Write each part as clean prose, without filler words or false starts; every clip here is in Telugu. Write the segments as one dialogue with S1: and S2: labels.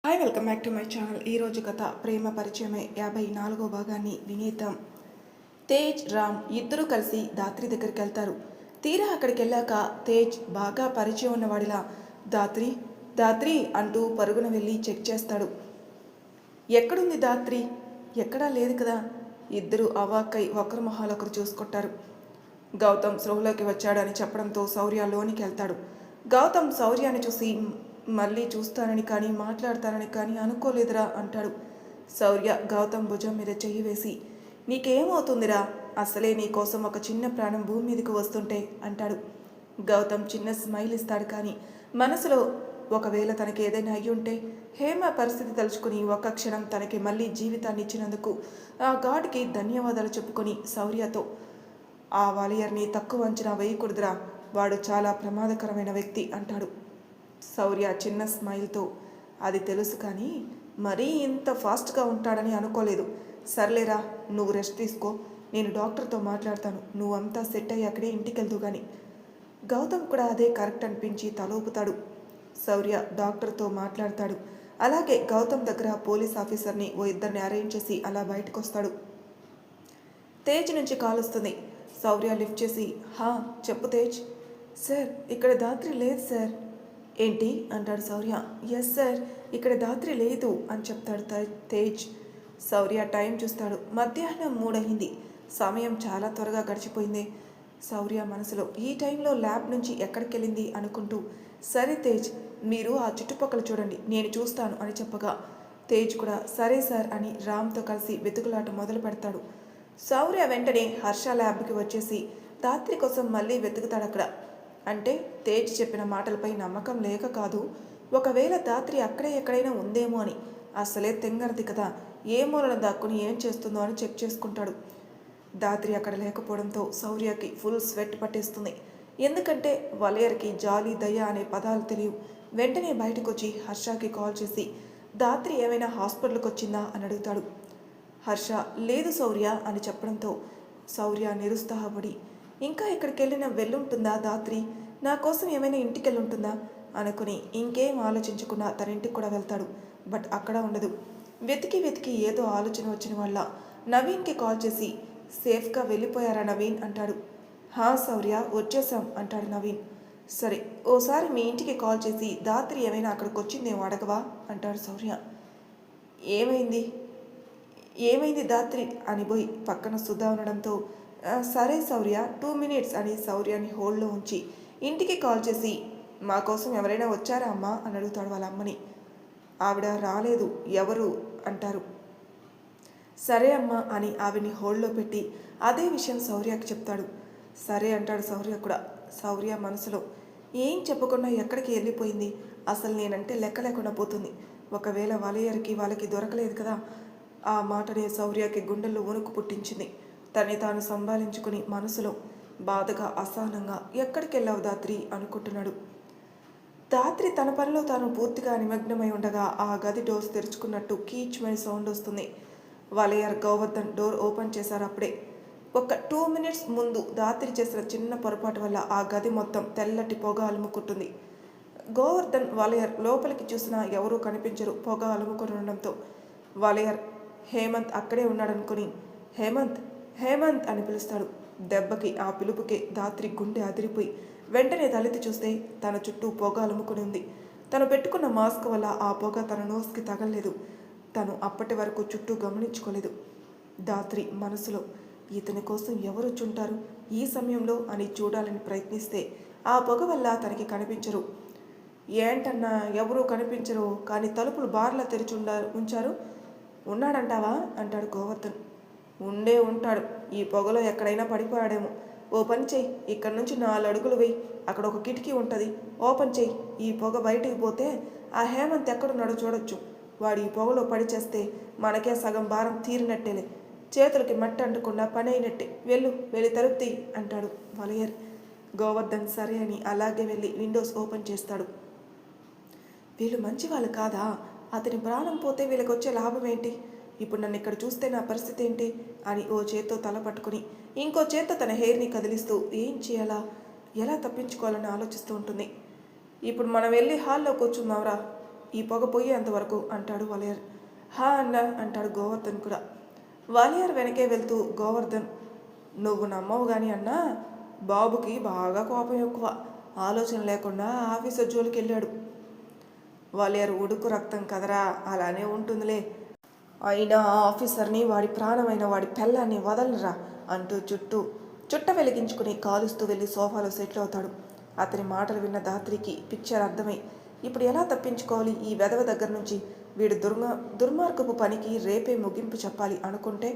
S1: Hi welcome back to my channel. ఈరోజు కథ ప్రేమ పరిచయమే 54వ భాగాన్ని వినేద్దాం. తేజ్ రామ్ ఇద్దరూ కలిసి దాత్రి దగ్గరికి వెళ్తారు. తీరా అక్కడికి వెళ్ళాక తేజ్ బాగా పరిచయం ఉన్నవాడిలా దాత్రి దాత్రి అంటూ పరుగున వెళ్ళి చెక్ చేస్తాడు. ఎక్కడుంది దాత్రి? ఎక్కడా లేదు కదా. ఇద్దరు అవాక్కై ఒకరి మొహాలు ఒకరు చూసుకుంటారు. గౌతమ్ స్పృహలోకి వచ్చాడని చెప్పడంతో శౌర్య లోనికి వెళ్తాడు. గౌతమ్ శౌర్యాన్ని చూసి మళ్ళీ చూస్తానని కానీ మాట్లాడతానని కానీ అనుకోలేదురా అంటాడు. శౌర్య గౌతమ్ భుజం మీద చెయ్యి వేసి నీకేమవుతుందిరా, అసలే నీకోసం ఒక చిన్న ప్రాణం భూమి మీదకు వస్తుంటే అంటాడు. గౌతమ్ చిన్న స్మైల్ ఇస్తాడు. కానీ మనసులో ఒకవేళ తనకి ఏదైనా అయ్యుంటే హేమ పరిస్థితి తలుచుకుని ఒక క్షణం తనకి మళ్ళీ జీవితాన్ని ఇచ్చినందుకు ఆ గాడ్కి ధన్యవాదాలు చెప్పుకొని శౌర్యతో ఆ వాలియర్ని తక్కువ అంచనా వేయకూడదురా, వాడు చాలా ప్రమాదకరమైన వ్యక్తి అంటాడు. శౌర్య చిన్న స్మైల్తో అది తెలుసు కానీ మరీ ఇంత ఫాస్ట్గా ఉంటాడని అనుకోలేదు. సర్లేరా, నువ్వు రెస్ట్ తీసుకో, నేను డాక్టర్తో మాట్లాడతాను, నువ్వంతా సెట్ అయ్యి అక్కడే ఇంటికి వెళ్తూ కానీ. గౌతమ్ కూడా అదే కరెక్ట్ అనిపించి తలోపుతాడు. శౌర్య డాక్టర్తో మాట్లాడతాడు. అలాగే గౌతమ్ దగ్గర పోలీస్ ఆఫీసర్ని ఓ ఇద్దరిని అరేంజ్ చేసి అలా బయటకు వస్తాడు. తేజ్ నుంచి కాల్ వస్తుంది. శౌర్య లిఫ్ట్ చేసి హా చెప్పు తేజ్. సార్ ఇక్కడ దాత్రి లేదు సార్. ఏంటి అంటాడు శౌర్య. ఎస్ సార్, ఇక్కడ దాత్రి లేదు అని చెప్తాడు తేజ్. శౌర్య టైం చూస్తాడు. మధ్యాహ్నం 3 అయింది. సమయం చాలా త్వరగా గడిచిపోయింది. శౌర్య మనసులో ఈ టైంలో ల్యాబ్ నుంచి ఎక్కడికి వెళ్ళింది అనుకుంటూ సరే తేజ్, మీరు ఆ చుట్టుపక్కల చూడండి, నేను చూస్తాను అని చెప్పగా తేజ్ కూడా సరే సార్ అని రామ్తో కలిసి వెతుకులాట మొదలు పెడతాడు. శౌర్య వెంటనే హర్ష ల్యాబ్కి వచ్చేసి దాత్రి కోసం మళ్ళీ వెతుకుతాడు అక్కడ. అంటే తేజ్ చెప్పిన మాటలపై నమ్మకం లేక కాదు, ఒకవేళ దాత్రి అక్కడే ఎక్కడైనా ఉందేమో అని. అసలే తెంగరది కదా, ఏ మూలన దాక్కుని ఏం చేస్తుందో అని చెక్ చేసుకుంటాడు. దాత్రి అక్కడ లేకపోవడంతో శౌర్యకి ఫుల్ స్వెట్ పట్టేస్తుంది. ఎందుకంటే వలయర్కి జాలి దయ అనే పదాలు తెలియవు. వెంటనే బయటకు వచ్చి హర్షకి కాల్ చేసి దాత్రి ఏమైనా హాస్పిటల్కి వచ్చిందా అని అడుగుతాడు. హర్ష లేదు శౌర్య అని చెప్పడంతో శౌర్య నిరుత్సాహపడి ఇంకా ఇక్కడికి వెళ్ళిన వెళ్ళుంటుందా దాత్రి, నా కోసం ఏమైనా ఇంటికి వెళ్ళుంటుందా అనుకుని ఇంకేం ఆలోచించకుండా తన ఇంటికి కూడా వెళ్తాడు. బట్ అక్కడ ఉండదు. వెతికి వెతికి ఏదో ఆలోచన వచ్చిన వల్ల నవీన్కి కాల్ చేసి సేఫ్గా వెళ్ళిపోయారా నవీన్ అంటాడు. హా శౌర్య వచ్చేసాం అంటాడు నవీన్. సరే ఓసారి మీ ఇంటికి కాల్ చేసి దాత్రి ఏమైనా అక్కడికి వచ్చిందేమో అడగవా అంటాడు శౌర్య. ఏమైంది ఏమైంది దాత్రి అని పోయి పక్కన సుధా ఉండడంతో సరే శౌర్య 2 minutes అని శౌర్యాన్ని హోల్డ్లో ఉంచి ఇంటికి కాల్ చేసి మా కోసం ఎవరైనా వచ్చారా అమ్మా అని అడుగుతాడు వాళ్ళ అమ్మని. ఆవిడ రాలేదు, ఎవరు అంటారు. సరే అమ్మా అని ఆవిడ్ని హోల్డ్లో పెట్టి అదే విషయం శౌర్యకి చెప్తాడు. సరే అంటాడు శౌర్య కూడా. శౌర్య మనసులో ఏం చెప్పకుండా ఎక్కడికి వెళ్ళిపోయింది, అసలు నేనంటే లెక్క లేకుండా పోతుంది. ఒకవేళ వలయర్కి వాళ్ళకి దొరకలేదు కదా. ఆ మాటనే శౌర్యకి గుండెల్లో వణుకు పుట్టించింది. తన్ని తాను సంభాళించుకుని మనసులో బాధగా అసహనంగా ఎక్కడికి వెళ్ళావు దాత్రి అనుకుంటున్నాడు. దాత్రి తన పనిలో తాను పూర్తిగా నిమగ్నమై ఉండగా ఆ గది డోర్స్ తెరుచుకున్నట్టు కీచ్మని సౌండ్ వస్తుంది. వలయర్ గోవర్ధన్ డోర్ ఓపెన్ చేశారు అప్పుడే. ఒక 2 minutes ముందు దాత్రి చేసిన చిన్న పొరపాటు వల్ల ఆ గది మొత్తం తెల్లటి పొగ అలుముకుంటుంది. గోవర్ధన్ వలయర్ లోపలికి చూసినా ఎవరూ కనిపించరు. పొగ అలుముకొని ఉండడంతో వలయర్ హేమంత్ అక్కడే ఉన్నాడనుకుని హేమంత్ హేమంత్ అని పిలుస్తాడు. దెబ్బకి ఆ పిలుపుకి దాత్రి గుండె అదిరిపోయి వెంటనే తలెత్తి చూస్తే తన చుట్టూ పొగ అలుముకుని ఉంది. తను పెట్టుకున్న మాస్క్ వల్ల ఆ పొగ తన నోస్కి తగలలేదు. తను అప్పటి వరకు చుట్టూ గమనించుకోలేదు. దాత్రి మనసులో ఇతని కోసం ఎవరు చుంటారు ఈ సమయంలో అని చూడాలని ప్రయత్నిస్తే ఆ పొగ వల్ల తనకి కనిపించరు. ఏంటన్నా ఎవరూ కనిపించరు, కానీ తలుపులు బార్లా తెరిచి ఉంచారు, ఉన్నాడంటావా అంటాడు గోవర్ధన్. ఉండే ఉంటాడు, ఈ పొగలో ఎక్కడైనా పడిపోయాడేమో. ఓ పని చెయ్యి, ఇక్కడ నుంచి 4 అడుగులు వెయ్యి, అక్కడ ఒక కిటికీ ఉంటుంది, ఓపెన్ చెయ్యి. ఈ పొగ బయటికి పోతే ఆ హేమంత్ ఎక్కడున్నాడో చూడొచ్చు. వాడు ఈ పొగలో పడి చేస్తే మనకే సగం భారం తీరినట్టేలే, చేతులకి మట్టి అంటకుండా పని అయినట్టే. వెళ్ళి తలుపు తీయి అంటాడు వలయర్. గోవర్ధన్ సరే అని అలాగే వెళ్ళి విండోస్ ఓపెన్ చేస్తాడు. వీళ్ళు మంచి వాళ్ళు కాదా, అతని ప్రాణం పోతే వీళ్ళకి వచ్చే లాభం ఏంటి, ఇప్పుడు నన్ను ఇక్కడ చూస్తే నా పరిస్థితి ఏంటి అని ఓ చేత్తో తల పట్టుకుని ఇంకో చేత్తో తన హెయిర్ని కదిలిస్తూ ఏం చేయాలా, ఎలా తప్పించుకోవాలని ఆలోచిస్తూ ఉంటుంది. ఇప్పుడు మనం వెళ్ళి హాల్లో కూర్చుందాంరా, ఈ పొగ పోయేంతవరకు అంటాడు వాలియర్. హా అన్న అంటాడు గోవర్ధన్ కూడా. వాలియర్ వెనకే వెళ్తూ గోవర్ధన్, నువ్వు నమ్మవు కానీ అన్నా, బాబుకి బాగా కోపం ఎక్కువ. ఆలోచన లేకుండా ఆఫీసర్ జోలికి వెళ్ళాడు. వాలియర్ ఉడుకు రక్తం కదరా, అలానే ఉంటుందిలే. అయినా ఆ ఆఫీసర్ని వాడి ప్రాణమైన వాడి పెళ్ళాన్ని వదలరా అంటూ చుట్ట వెలిగించుకుని కాలుస్తూ వెళ్ళి సోఫాలో సెటిల్ అవుతాడు. అతని మాటలు విన్న ధాత్రికి పిక్చర్ అర్థమై, ఇప్పుడు ఎలా తప్పించుకోవాలి ఈ వెధవ దగ్గర నుంచి? వీడు దుర్మార్గపు పనికి రేపే ముగింపు చెప్పాలి అనుకుంటే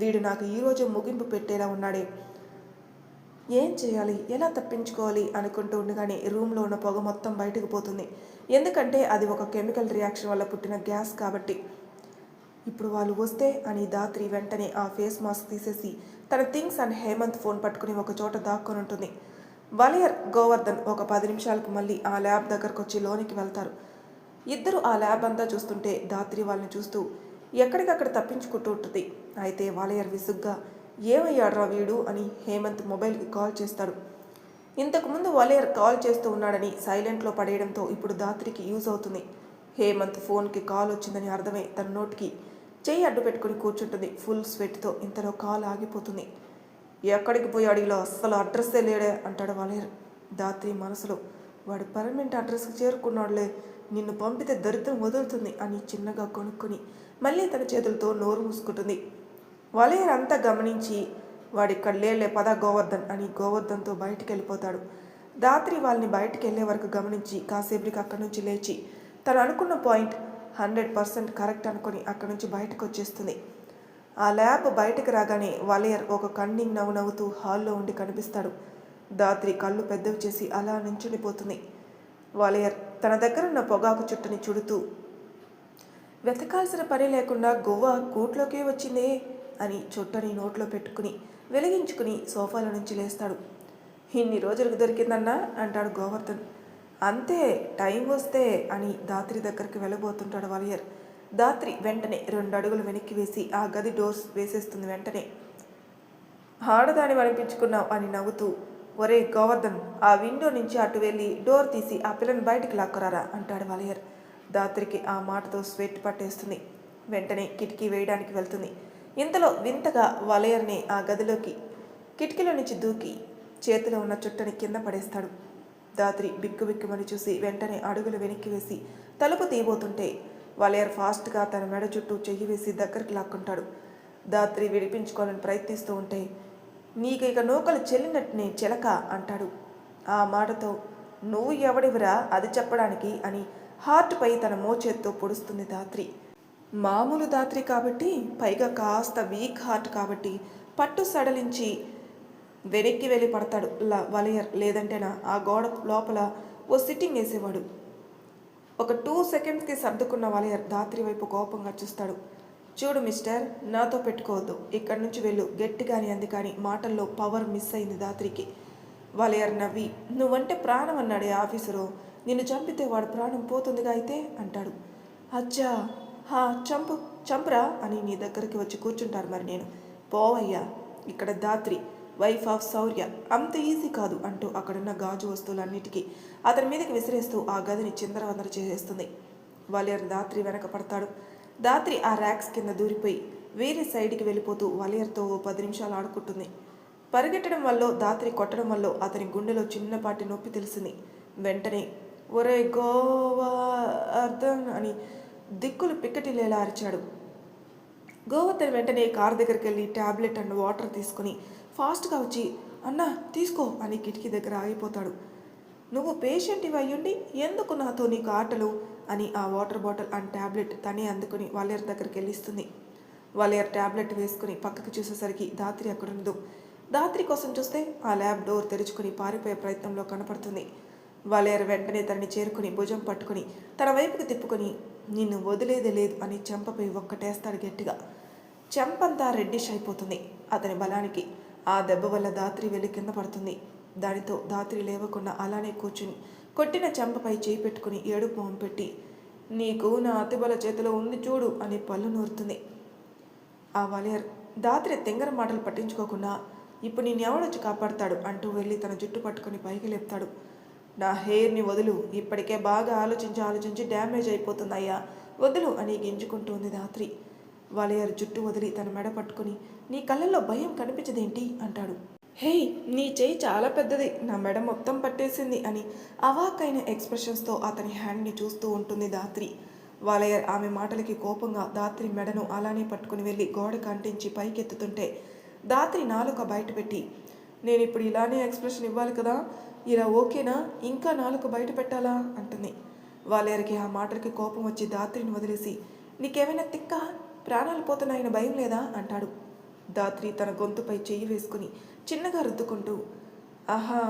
S1: వీడు నాకు ఈరోజు ముగింపు పెట్టేలా ఉన్నాడే. ఏం చేయాలి, ఎలా తప్పించుకోవాలి అనుకుంటూ ఉండగానే రూమ్లో ఉన్న పొగ మొత్తం బయటకు పోతుంది. ఎందుకంటే అది ఒక కెమికల్ రియాక్షన్ వల్ల పుట్టిన గ్యాస్ కాబట్టి. ఇప్పుడు వాళ్ళు వస్తే అని ధాత్రి వెంటనే ఆ ఫేస్ మాస్క్ తీసేసి తన థింగ్స్ అండ్ హేమంత్ ఫోన్ పట్టుకుని ఒక చోట దాక్కొని ఉంటుంది. వాలియర్, గోవర్ధన్ ఒక 10 నిమిషాలకు మళ్ళీ ఆ ల్యాబ్ దగ్గరకు వచ్చి లోనికి వెళ్తారు. ఇద్దరు ఆ ల్యాబ్ అంతా చూస్తుంటే ధాత్రి వాళ్ళని చూస్తూ ఎక్కడికక్కడ తప్పించుకుంటూ ఉంటుంది. అయితే వాలియర్ విసుగ్గా, ఏమయ్యాడ్రా వీడు అని హేమంత్ మొబైల్కి కాల్ చేస్తాడు. ఇంతకుముందు వాలియర్ కాల్ చేస్తూ ఉన్నాడని సైలెంట్లో పడేయడంతో ఇప్పుడు ధాత్రికి యూజ్ అవుతుంది. హేమంత్ ఫోన్కి కాల్ వచ్చిందని అర్థమై తన నోటికి చెయ్యి అడ్డు పెట్టుకుని కూర్చుంటుంది ఫుల్ స్వెట్తో. ఇంతలో కాల్ ఆగిపోతుంది. ఎక్కడికి పోయాడు ఇలా, అస్సలు అడ్రస్సే లేడే అంటాడు వాలియర్. ధాత్రి మనసులో, వాడు పర్మనెంట్ అడ్రస్కి చేరుకున్నాడులే, నిన్ను పంపితే దరిద్రం వదులుతుంది అని చిన్నగా కొనుక్కొని మళ్ళీ తన చేతులతో నోరు మూసుకుంటుంది. వాలియర్ అంతా గమనించి, వాడిక్కడ లేలే పద గోవర్ధన్ అని గోవర్ధన్తో బయటికి వెళ్ళిపోతాడు. ధాత్రి వాళ్ళని బయటికి వెళ్ళే వరకు గమనించి కాసేపటికి అక్కడి నుంచి లేచి తను అనుకున్న పాయింట్ 100% కరెక్ట్ అనుకుని అక్కడి నుంచి బయటకు వచ్చేస్తుంది. ఆ ల్యాబ్ బయటకు రాగానే వాలియర్ ఒక కన్నింగ్ నవ్వుతూ హాల్లో ఉండి కనిపిస్తాడు. ధాత్రి కళ్ళు పెద్దవి చేసి అలా నించునిపోతుంది. వాలియర్ తన దగ్గరున్న పొగాకు చుట్టని చుడుతూ, వెతకాల్సిన పని లేకుండా గువ్వ కూట్లోకే వచ్చిందే అని చుట్టని నోట్లో పెట్టుకుని వెలిగించుకుని సోఫాలో నుంచి లేస్తాడు. ఇన్ని రోజులకు దొరికిందన్నా అంటాడు గోవర్ధన్. అంతే, టైం వస్తే అని ధాత్రి దగ్గరికి వెళ్ళబోతుంటాడు వాలియర్. ధాత్రి వెంటనే 2 అడుగులు వెనక్కి వేసి ఆ గది డోర్స్ వేసేస్తుంది. వెంటనే ఆడదాని అనిపించుకున్నావు అని నవ్వుతూ, ఒరే గోవర్ధన్, ఆ విండో నుంచి అటు వెళ్ళి డోర్ తీసి ఆ పిల్లని బయటికి లాక్కురారా అంటాడు వాలియర్. ధాత్రికి ఆ మాటతో స్వెట్ పట్టేస్తుంది. వెంటనే కిటికీ వేయడానికి వెళ్తుంది. ఇంతలో వింతగా వాలియర్ని ఆ గదిలోకి కిటికీలో నుంచి దూకి చేతిలో ఉన్న చుట్టని కింద పడేస్తాడు. ధాత్రి బిక్కుబిక్కుమని చూసి వెంటనే అడుగులు వెనక్కి వేసి తలుపు తీయబోతుంటే వాలియర్ ఫాస్ట్గా తన మెడ చుట్టూ చెయ్యి వేసి దగ్గరికి లాక్కుంటాడు. ధాత్రి విడిపించుకోవాలని ప్రయత్నిస్తూ ఉంటే, నీకు ఇక నూకలు చెల్లినట్టునే చిలక అంటాడు. ఆ మాటతో, నువ్వు ఎవడివిరా అది చెప్పడానికి అని హార్ట్పై తన మోచేత్తో పొడుస్తుంది ధాత్రి. మామూలు ధాత్రి కాబట్టి, పైగా కాస్త వీక్ హార్ట్ కాబట్టి పట్టు సడలించి వెనక్కి వెళ్ళి పడతాడు వాలియర్. లేదంటేనా ఆ గోడ లోపల ఓ సిట్టింగ్ వేసేవాడు. ఒక 2 సెకండ్స్కి సర్దుకున్న వాలియర్ ధాత్రి వైపు కోపంగా చూస్తాడు. చూడు మిస్టర్, నాతో పెట్టుకోవద్దు, ఇక్కడి నుంచి వెళ్ళు గట్టిగాని అంది. కానీ మాటల్లో పవర్ మిస్ అయింది ధాత్రికి. వాలియర్ నవ్వి, నువ్వంటే ప్రాణం అన్నాడే ఆఫీసరు, నిన్ను చంపితే వాడు ప్రాణం పోతుందిగా అయితే అంటాడు. అచ్చా, హా చంపురా అని నీ దగ్గరికి వచ్చి కూర్చుంటారు మరి నేను. పోవయ్యా, ఇక్కడ ధాత్రి వైఫ్ ఆఫ్ శౌర్య, అంత ఈజీ కాదు అంటూ అక్కడున్న గాజు వస్తువులన్నిటికీ అతని మీదకి విసిరేస్తూ ఆ గదిని చిందరవందర చేసేస్తుంది. వాలియర్ ధాత్రి వెనక పడతాడు. ధాత్రి ఆ ర్యాక్స్ కింద దూరిపోయి వేరే సైడ్కి వెళ్ళిపోతూ వాలియర్తో 10 నిమిషాలు ఆడుకుంటుంది. పరిగెట్టడం వల్ల ధాత్రి కొట్టడం వల్ల అతని గుండెలో చిన్నపాటి నొప్పి తెలిసింది. వెంటనే ఒరే గోవర్ధన్ అని దిక్కులు పిక్కటిల్లేలా అరిచాడు. గోవర్ధన్ వెంటనే కారు దగ్గరికి వెళ్ళి ట్యాబ్లెట్ అండ్ వాటర్ తీసుకుని ఫాస్ట్గా వచ్చి, అన్నా తీసుకో అని కిటికీ దగ్గర ఆగిపోతాడు. నువ్వు పేషెంట్ ఇవి అయ్యుండి ఎందుకు నాతో నీకు ఆటలు అని ఆ వాటర్ బాటిల్ అండ్ ట్యాబ్లెట్ తనే అందుకుని వాలియర్ దగ్గరికి వెళ్ళిస్తుంది. వాలియర్ ట్యాబ్లెట్ వేసుకుని పక్కకు చూసేసరికి ధాత్రి అక్కడుండదు. ధాత్రి కోసం చూస్తే ఆ ల్యాబ్ డోర్ తెరుచుకుని పారిపోయే ప్రయత్నంలో కనపడుతుంది. వాలియర్ వెంటనే తనని చేరుకుని భుజం పట్టుకుని తన వైపుకి తిప్పుకొని, నిన్ను వదిలేదే లేదు అని చెంపపై ఒక్కటేస్తాడు గట్టిగా. చెంపంతా రెడ్డిష్ అయిపోతుంది అతని బలానికి. ఆ దెబ్బ వల్ల ధాత్రి వెళ్ళి కింద పడుతుంది. దానితో ధాత్రి లేవకుండా అలానే కూర్చుని కొట్టిన చెంపపై చేయి పెట్టుకుని ఏడుపు మొహం పెట్టి, నీకు నా అతిబల చేతిలో ఉంది చూడు అని పళ్ళు నూరుతుంది. ఆ వాలియర్ ధాత్రి తెంగర మాటలు పట్టించుకోకుండా, ఇప్పుడు నేనెవడొచ్చి కాపాడతాడు అంటూ వెళ్ళి తన జుట్టు పట్టుకుని పైకి లేపుతాడు. నా హెయిర్ని వదులు, ఇప్పటికే బాగా ఆలోచించి డ్యామేజ్ అయిపోతుందయ్యా, వదులు అని గింజుకుంటోంది ధాత్రి. వాలయర్ జుట్టు వదిలి తన మెడ పట్టుకుని, నీ కళ్ళల్లో భయం కనిపించదేంటి అంటాడు. హేయ్, నీ చెయ్యి చాలా పెద్దది, నా మెడ మొత్తం పట్టేసింది అని అవాక్కైన ఎక్స్ప్రెషన్స్తో అతని హ్యాండ్ని చూస్తూ ఉంటుంది ధాత్రి. వాలయర్ ఆమె మాటలకి కోపంగా ధాత్రి మెడను అలానే పట్టుకుని వెళ్ళి గోడకు అంటించి పైకెత్తుతుంటే ధాత్రి నాలుక బయటపెట్టి, నేను ఇప్పుడు ఇలానే ఎక్స్ప్రెషన్ ఇవ్వాలి కదా, ఇలా ఓకేనా, ఇంకా నాలుక బయట పెట్టాలా అంటుంది. వాలయర్కి ఆ మాటలకి కోపం వచ్చి ధాత్రిని వదిలేసి, నీకేమైనా తిక్క, ప్రాణాలు పోతున్నాయని భయం లేదా అంటాడు. ధాత్రి తన గొంతుపై చెయ్యి వేసుకుని చిన్నగా రుద్దుకుంటూ, ఆహా,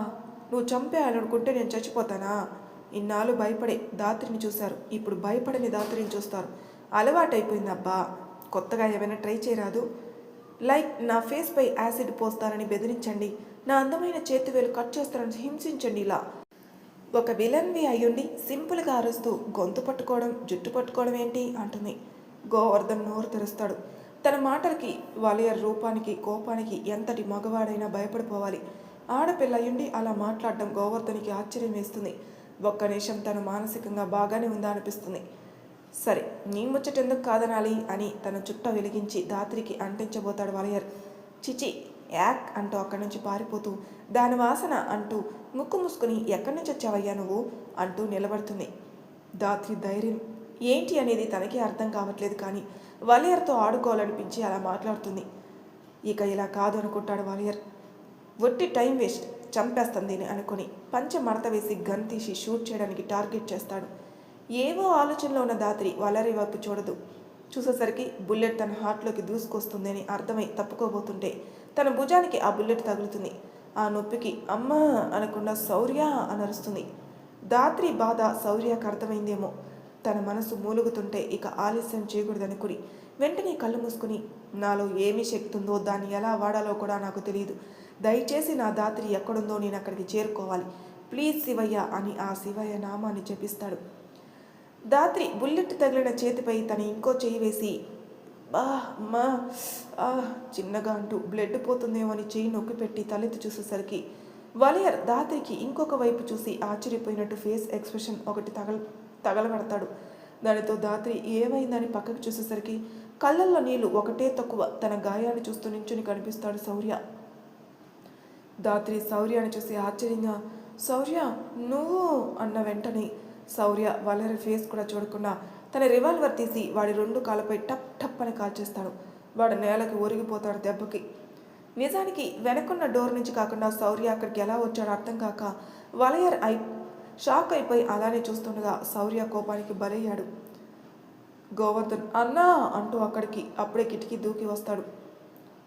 S1: నువ్వు చంపేయాలనుకుంటే నేను చచ్చిపోతానా? ఇన్నాళ్ళు భయపడే ధాత్రిని చూశారు, ఇప్పుడు భయపడని ధాత్రిని చూస్తారు. అలవాటైపోయింది అబ్బా, కొత్తగా ఏమైనా ట్రై చేయరాదు? లైక్ నా ఫేస్పై యాసిడ్ పోస్తారని బెదిరించండి, నా అందమైన చేతివేలు కట్ చేస్తారని హింసించండి. ఇలా ఒక విలన్వి అయ్యుండి సింపుల్గా అరుస్తూ గొంతు పట్టుకోవడం, జుట్టు పట్టుకోవడం ఏంటి అంటుంది. గోవర్ధన్ నోరు తెరుస్తాడు. తన మాటలకి, వాలయర్ రూపానికి, కోపానికి ఎంతటి మగవాడైనా భయపడిపోవాలి. ఆడపిల్ల అయ్యుండి అలా మాట్లాడడం గోవర్ధన్కి ఆశ్చర్యం వేస్తుంది. ఒక్క నిమిషం తను మానసికంగా బాగానే ఉందా అనిపిస్తుంది. సరే, నీ ముచ్చటెందుకు కాదనాలి అని తన చుట్ట వెలిగించి ధాత్రికి అంటించబోతాడు వాలయర్. చిచి, యాక్ అంటూ అక్కడి నుంచి పారిపోతూ, దాని వాసన అంటూ ముక్కు మూసుకుని, ఎక్కడి నుంచి వచ్చావయ్యా నువ్వు అంటూ నిలబడుతుంది. ధాత్రి ధైర్యం ఏంటి అనేది తనకే అర్థం కావట్లేదు, కానీ వాలయర్తో ఆడుకోవాలనిపించి అలా మాట్లాడుతుంది. ఇక ఇలా కాదు అనుకుంటాడు వాలయర్. ఒట్టి టైం వేస్ట్, చంపేస్తుంది అనుకుని పంచె మడత వేసి గన్ తీసి షూట్ చేయడానికి టార్గెట్ చేస్తాడు. ఏవో ఆలోచనలో ఉన్న ధాత్రి వాలయర్ వైపు చూడదు. చూసేసరికి బుల్లెట్ తన హార్ట్లోకి దూసుకొస్తుంది అని అర్థమై తప్పుకోబోతుంటే తన భుజానికి ఆ బుల్లెట్ తగులుతుంది. ఆ నొప్పికి అమ్మా అనకుండా శౌర్య అనరుస్తుంది. ధాత్రి బాధ శౌర్యకు అర్థమైందేమో. తన మనసు మూలుగుతుంటే ఇక ఆలస్యం చేయకూడదనుకుని వెంటనే కళ్ళు మూసుకుని, నాలో ఏమి శక్తి ఉందో దాన్ని ఎలా వాడాలో కూడా నాకు తెలియదు, దయచేసి నా ధాత్రి ఎక్కడుందో నేను అక్కడికి చేరుకోవాలి, ప్లీజ్ శివయ్య అని ఆ శివయ్య నామాన్ని జపిస్తాడు. ధాత్రి బుల్లెట్ తగిలిన చేతిపై తన ఇంకో చెయ్యి వేసి, బా అమ్మా చిన్నగా అంటూ బ్లడ్ పోతుందేమో అని చెయ్యి నొక్కి పెట్టి తలెత్తి చూసేసరికి వాలయర్ ధాత్రికి ఇంకొక వైపు చూసి ఆశ్చర్యపోయినట్టు ఫేస్ ఎక్స్ప్రెషన్ ఒకటి తగలబడతాడు. దానితో ధాత్రి ఏమైందని పక్కకు చూసేసరికి కళ్ళల్లో నీళ్లు ఒకటే తక్కువ తన గాయాన్ని చూస్తూ నించుని కనిపిస్తాడు శౌర్య. ధాత్రి శౌర్యాన్ని చూసి ఆశ్చర్యంగా, శౌర్య నువ్వు అన్న వెంటనే శౌర్య వాలయర్ ఫేస్ కూడా చూడకుండా తన రివాల్వర్ తీసి వాడి రెండు కాళ్ళపై టప్ టప్ అని కాల్చేస్తాడు. వాడు నేలకి ఒరిగిపోతాడు దెబ్బకి. నిజానికి వెనకున్న డోర్ నుంచి కాకుండా శౌర్య అక్కడికి ఎలా వచ్చాడో అర్థం కాక వాలయర్ షాక్ అయిపోయి అలానే చూస్తుండగా శౌర్య కోపానికి బలయ్యాడు. గోవర్ధన్ అన్నా అంటూ అప్పుడే కిటికీ దూకి వస్తాడు.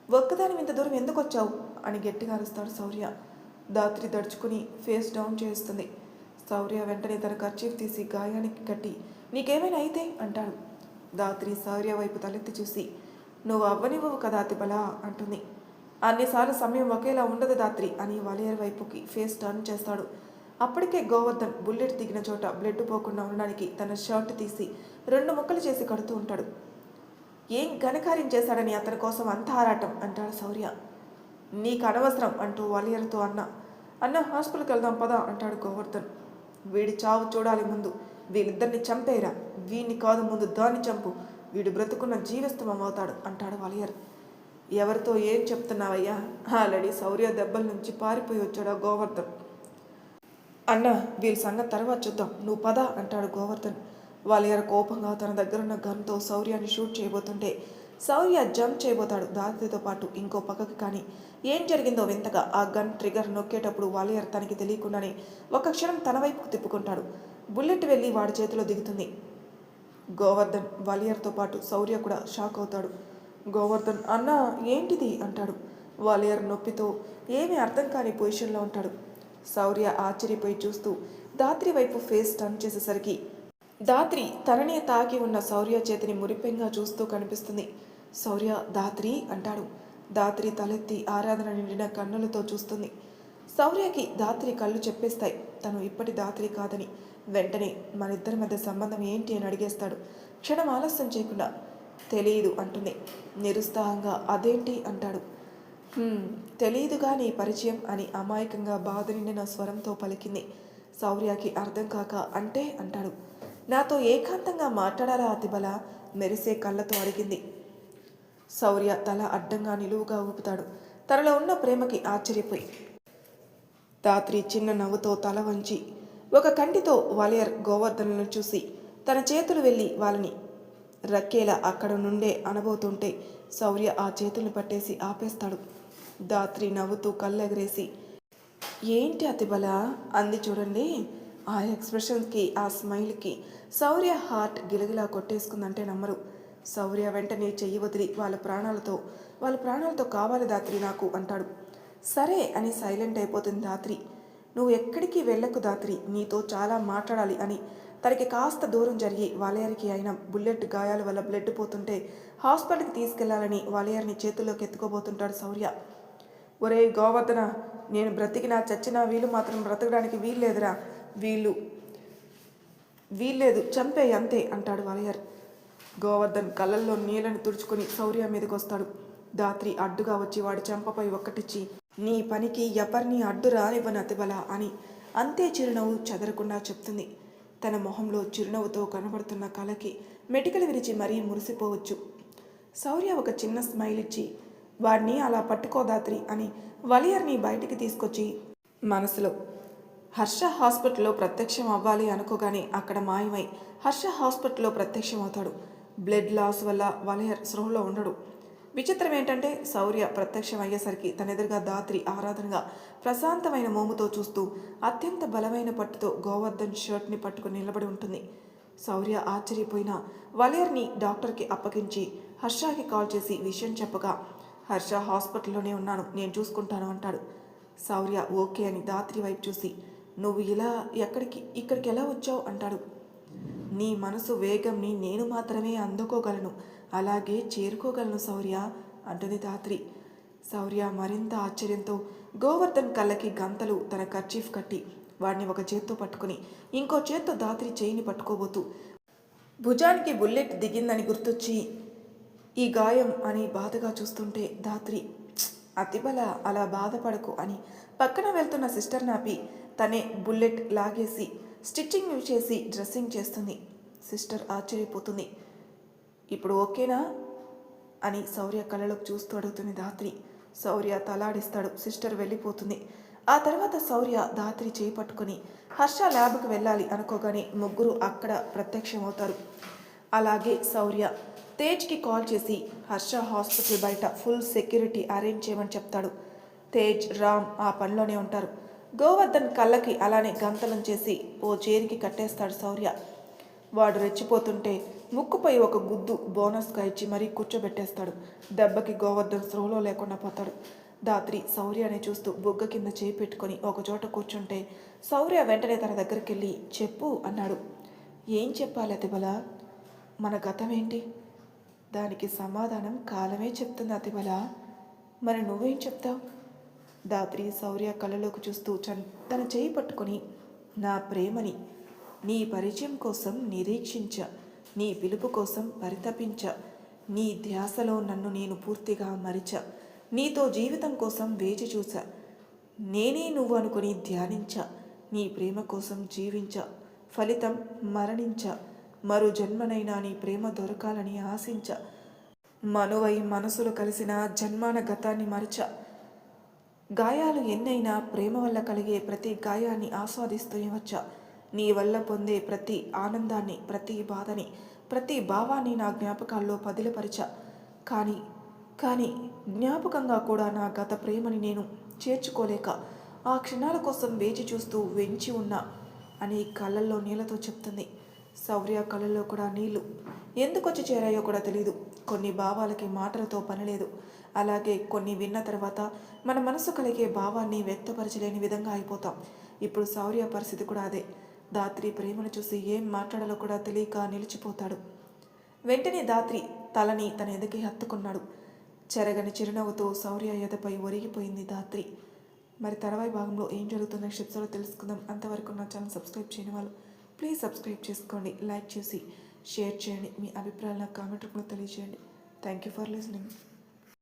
S1: ఒక్కదాని ఇంత దూరం ఎందుకు వచ్చావు అని గట్టిగా అరుస్తాడు శౌర్య. ధాత్రి దడుచుకుని ఫేస్ డౌన్ చేస్తుంది. శౌర్య వెంటనే తన కర్చీఫ్ తీసి గాయానికి కట్టి, నీకేమైనా అయితే అంటాడు. ధాత్రి శౌర్య వైపు తలెత్తి చూసి, నువ్వు అవ్వనివ్వవు కదా అతిబలా అంటుంది. అన్నిసార్లు సమయం ఒకేలా ఉండదు ధాత్రి అని వాలయర్ వైపుకి ఫేస్ టర్న్ చేస్తాడు. అప్పటికే గోవర్ధన్ బుల్లెట్ దిగిన చోట బ్లడ్ పోకుండా ఉండడానికి తన షర్ట్ తీసి 2 ముక్కలు చేసి కడుతూ ఉంటాడు. ఏం ఘనకార్యం చేశాడని అతని కోసం అంత ఆరాటం అంటాడు శౌర్య. నీకు అనవసరం అంటూ వాలయర్తో అన్న హాస్పిటల్కి వెళ్దాం పదా అంటాడు గోవర్ధన్. వీడి చావు చూడాలి ముందు, వీళ్ళిద్దరిని చంపేరా, వీడిని కాదు ముందు దాన్ని చంపు, వీడు బ్రతుకున్న జీవస్తమం అవుతాడు అంటాడు వాలయర్. ఎవరితో ఏం చెప్తున్నావయ్యా, ఆల్రెడీ శౌర్య దెబ్బల నుంచి పారిపోయి వచ్చాడు గోవర్ధన్. అన్న వీళ్ళ సంగతి తర్వాత చూద్దాం, నువ్వు పద అంటాడు గోవర్ధన్. వాలయర్ కోపంగా తన దగ్గరున్న గన్తో శౌర్యాన్ని షూట్ చేయబోతుంటే శౌర్య జంప్ చేయబోతాడు ధాత్రితో పాటు ఇంకో పక్కకి. కానీ ఏం జరిగిందో వింతగా ఆ గన్ ట్రిగర్ నొక్కేటప్పుడు వాలయర్ తనకి తెలియకుండానే ఒక క్షణం తన వైపుకు తిప్పుకుంటాడు. బుల్లెట్ వెళ్ళి వాడి చేతిలో దిగుతుంది. గోవర్ధన్, వాలయర్తో పాటు శౌర్య కూడా షాక్ అవుతాడు. గోవర్ధన్ అన్న ఏంటిది అంటాడు. వాలయర్ నొప్పితో ఏమీ అర్థం కాని పొజిషన్లో ఉంటాడు. శౌర్య ఆశ్చర్యపోయి చూస్తూ ధాత్రి వైపు ఫేస్ టర్న్ చేసేసరికి ధాత్రి తననే తాకి ఉన్న శౌర్య చేతిని మురిపెంగా చూస్తూ కనిపిస్తుంది. శౌర్య ధాత్రి అంటాడు. ధాత్రి తలెత్తి ఆరాధన నిండిన కన్నులతో చూస్తుంది. శౌర్యకి ధాత్రి కళ్ళు చెప్పేస్తాయి తను ఇప్పటి ధాత్రి కాదని. వెంటనే మన ఇద్దరి మధ్య సంబంధం ఏంటి అని అడిగేస్తాడు. క్షణం ఆలస్యం చేయకుండా తెలియదు అంటుంది. నిరుత్సాహంగా అదేంటి అంటాడు. తెలియదుగా నీ పరిచయం అని అమాయకంగా బాధ నిండిన స్వరంతో పలికింది. శౌర్యకి అర్థం కాక అంటే అంటాడు. నాతో ఏకాంతంగా మాట్లాడాలా అతిబల? మెరిసే కళ్ళతో అడిగింది. శౌర్య తల అడ్డంగా నిలువుగా ఊపుతాడు. తనలో ఉన్న ప్రేమకి ఆశ్చర్యపోయి ధాత్రి చిన్న నవ్వుతో తల వంచి ఒక కంటితో వాలియర్ గోవర్ధనులను చూసి తన చేతులు వెళ్ళి వాళ్ళని రక్కేలా అక్కడ నుండే అనబోతుంటే శౌర్య ఆ చేతుల్ని పట్టేసి ఆపేస్తాడు. ధాత్రి నవ్వుతూ కళ్ళెగరేసి ఏంటి అతిబల అంది. చూడండి, ఆ ఎక్స్ప్రెషన్స్కి ఆ స్మైల్కి శౌర్య హార్ట్ గిలగిలా కొట్టేసుకుందంటే నమ్మరు. శౌర్య వెంటనే చెయ్యి వదిలి వాళ్ళ ప్రాణాలతో కావాలి ధాత్రి నాకు అంటాడు. సరే అని సైలెంట్ అయిపోతుంది ధాత్రి. నువ్వు ఎక్కడికి వెళ్ళకు ధాత్రి, నీతో చాలా మాట్లాడాలి అని తనకి కాస్త దూరం జరిగి వాలియర్కి అయిన బుల్లెట్ గాయాల వల్ల బ్లడ్ పోతుంటే హాస్పిటల్కి తీసుకెళ్లాలని వాలియర్ని చేతుల్లోకి ఎత్తుకోబోతుంటాడు శౌర్య. ఒరే గోవర్ధన, నేను బ్రతికినా చచ్చినా వీళ్ళు మాత్రం బ్రతకడానికి వీల్లేదురా, వీల్లేదు, చంపేయి అంతే అంటాడు వాలియర్. గోవర్ధన్ కళ్ళల్లో నీళ్ళని తుడుచుకుని శౌర్య మీదకి వస్తాడు. ధాత్రి అడ్డుగా వచ్చి వాడి చెంపపై ఒక్కటిచ్చి నీ పనికి ఎవరిని అడ్డు రానివ్వను అతిబల అని అంతే చిరునవ్వు చెదరకుండా చెప్తుంది. తన మొహంలో చిరునవ్వుతో కనబడుతున్న కళకి మెటికలు విరిచి మరీ మురిసిపోవచ్చు. శౌర్య ఒక చిన్న స్మైల్ ఇచ్చి వాడిని అలా పట్టుకో ధాత్రి అని వాలియర్ని బయటికి తీసుకొచ్చి మనసులో హర్ష హాస్పిటల్లో ప్రత్యక్షం అవ్వాలి అనుకోగానే అక్కడ మాయమై హర్ష హాస్పిటల్లో ప్రత్యక్షం అవుతాడు. బ్లడ్ లాస్ వల్ల వాలియర్ స్పృహలో ఉండడు. విచిత్రం ఏంటంటే శౌర్య ప్రత్యక్షం అయ్యేసరికి తన ఎదురుగా ధాత్రి ఆరాధనగా ప్రశాంతమైన మోముతో చూస్తూ అత్యంత బలమైన పట్టుతో గోవర్ధన్ షర్ట్ని పట్టుకుని నిలబడి ఉంటుంది. శౌర్య ఆశ్చర్యపోయిన వాలియర్ని డాక్టర్కి అప్పగించి హర్షకి కాల్ చేసి విషయం చెప్పగా హర్ష హాస్పిటల్లోనే ఉన్నాను, నేను చూసుకుంటాను అంటాడు. శౌర్య ఓకే అని ధాత్రి వైపు చూసి నువ్వు ఇక్కడికి ఎలా వచ్చావు అంటాడు. నీ మనసు వేగంని నేను మాత్రమే అందుకోగలను, అలాగే చేరుకోగలను శౌర్య అంటుంది ధాత్రి. శౌర్య మరింత ఆశ్చర్యంతో గోవర్ధన్ కళ్ళకి గంతలు తన కర్చీఫ్ కట్టి వాడిని ఒక చేత్తో పట్టుకుని ఇంకో చేత్తో ధాత్రి చేయిని పట్టుకోబోతూ భుజానికి బుల్లెట్ దిగిందని గుర్తొచ్చి ఈ గాయం అని బాధగా చూస్తుంటే ధాత్రి అతిబల అలా బాధపడకు అని పక్కన వెళ్తున్న సిస్టర్ నాపి తనే బుల్లెట్ లాగేసి స్టిచ్చింగ్ చేసి డ్రెస్సింగ్ చేస్తుంది. సిస్టర్ ఆశ్చర్యపోతుంది. ఇప్పుడు ఓకేనా అని శౌర్య కళ్ళలోకి చూస్తూ అడుగుతుంది ధాత్రి. శౌర్య తలాడిస్తాడు. సిస్టర్ వెళ్ళిపోతుంది. ఆ తర్వాత శౌర్య ధాత్రి చేయి పట్టుకుని హర్ష ల్యాబ్కి వెళ్ళాలి అనుకోగానే ముగ్గురు అక్కడ ప్రత్యక్షమవుతారు. అలాగే శౌర్య తేజ్కి కాల్ చేసి హర్ష హాస్పిటల్ బయట ఫుల్ సెక్యూరిటీ అరేంజ్ చేయమని చెప్తాడు. తేజ్, రామ్ ఆ పనిలోనే ఉంటారు. గోవర్ధన్ కళ్ళకి అలానే గంతలం చేసి ఓ చైర్కి కట్టేస్తాడు శౌర్య. వాడు రెచ్చిపోతుంటే ముక్కుపై ఒక గుద్దు బోనస్గా ఇచ్చి మరీ కూర్చోబెట్టేస్తాడు. దెబ్బకి గోవర్ధన్ స్పృహలో లేకుండా పోతాడు. ధాత్రి శౌర్యని చూస్తూ బుగ్గ కింద చేయి పెట్టుకొని ఒకచోట కూర్చుంటే శౌర్య వెంటనే తన దగ్గరికి వెళ్ళి చెప్పు అన్నాడు. ఏం చెప్పాలి అతిబల? మన గతం ఏంటి? దానికి సమాధానం కాలమే చెప్తుంది అతిబల. మరి నువ్వేం చెప్తావు? ధాత్రి శౌర్య కళ్ళలోకి చూస్తూ తన చేయి పట్టుకొని నా ప్రేమని నీ పరిచయం కోసం నిరీక్షించ, నీ పిలుపు కోసం పరితపించ, నీ ధ్యాసలో నన్ను నేను పూర్తిగా మరిచ, నీతో జీవితం కోసం వేచి చూస, నేనే నువ్వు అనుకుని ధ్యానించ, నీ ప్రేమ కోసం జీవించ, ఫలితం మరణించ, మరో జన్మనైనా నీ ప్రేమ దొరకాలని ఆశించ, మనువై మనసులు కలిసిన జన్మాన గతాన్ని మరచ, గాయాలు ఎన్నైనా ప్రేమ వల్ల కలిగే ప్రతి గాయాన్ని ఆస్వాదిస్తూనే వచ్చా, నీ వల్ల పొందే ప్రతి ఆనందాన్ని, ప్రతి బాధని, ప్రతి భావాన్ని నా జ్ఞాపకాల్లో పదిలపరిచా. కానీ జ్ఞాపకంగా కూడా నా గత ప్రేమని నేను చేర్చుకోలేక ఆ క్షణాల కోసం వేచి చూస్తూ వెంచి ఉన్నా అని కళ్ళల్లో నీళ్లతో చెప్తుంది. శౌర్య కళ్ళల్లో కూడా నీళ్లు ఎందుకొచ్చి చేరాయో కూడా తెలీదు. కొన్ని భావాలకి మాటలతో పనిలేదు. అలాగే కొన్ని విన్న తర్వాత మన మనసు కలిగే భావాన్ని వ్యక్తపరచలేని విధంగా అయిపోతాం. ఇప్పుడు శౌర్య పరిస్థితి కూడా అదే. ధాత్రి ప్రేమను చూసి ఏం మాట్లాడాలో కూడా తెలియక నిలిచిపోతాడు. వెంటనే ధాత్రి తలని తన ఎదకి హత్తుకున్నాడు. చెరగని చిరునవ్వుతో శౌర్య ఎదపై ఒరిగిపోయింది ధాత్రి. మరి తర్వాయి భాగంలో ఏం జరుగుతుందో నెక్స్ట్ ఎపిసోడ్లో తెలుసుకుందాం. అంతవరకు నా ఛానల్ సబ్స్క్రైబ్ చేయని వాళ్ళు ప్లీజ్ సబ్స్క్రైబ్ చేసుకోండి, లైక్ చేసి షేర్ చేయండి, మీ అభిప్రాయాలు నాకు కామెంట్ రూపంలో తెలియజేయండి. Thank you for listening.